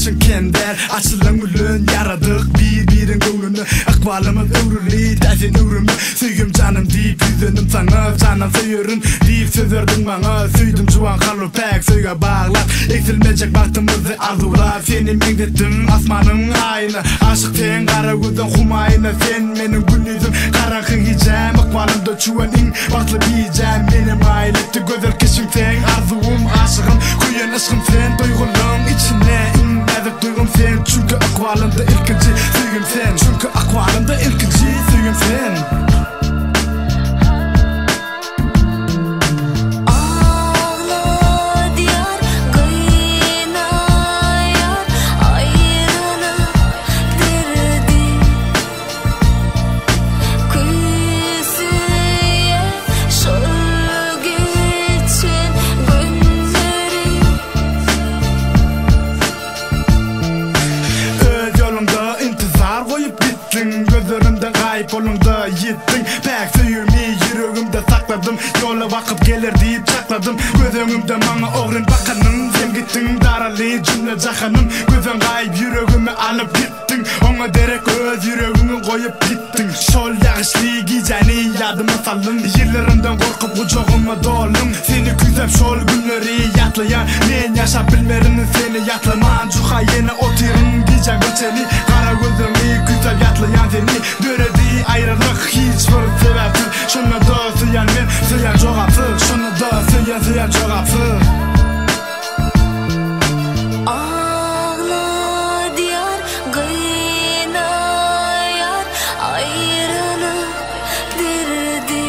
kışın kender açılan gülün yaradık birin gönlünü akbalımın övrülü dersin övrümü söygüm canım deyip yüzünüm sana canım söyürün deyip söz verdin bana söydüm juan karlı pek söyge bağlar eksilmeyecek baktığımızı arzular seni mengdettim asmanın aynı aşık ten kara gözün humayına sen menin günüzüm karanlık hicam akbalımda çuvanin baklı biyeceğim benim ailetti gözler kışın ten arzum aşığım kuyen aşkım sen duygulum içine inmedik duygum sen çünkü akbalımda ilkinci söygüm sen çünkü akbalımda ilkinci söygüm sen gözlerimden kayıp olunda yittin pek söyümü yüreğimde sakladım yola bakıp gelir deyip çakladım gözümde bana oğrun bakanım sen gittin daralı cümle cahanım gözün kayıp yüreğimi alıp gittin ona derek öz yüreğimi koyup gittin şol yağışlı geceni yadıma saldım yıllarımdan korkup kucağıma dolum seni güzep şol günleri yatlayan men yaşap bilmerini seni yatlaman cuha yine oturun gece göçeni kara gözümü güzep yatlayan seni Döredi ayrılık hiç bir sebepsiz şunu da söyen men söyen cevapsız şunu da söyen cevapsız Ağla diyar gıynayar ayrılık derdi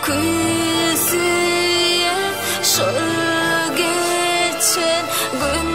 Küsüye şol geçen gün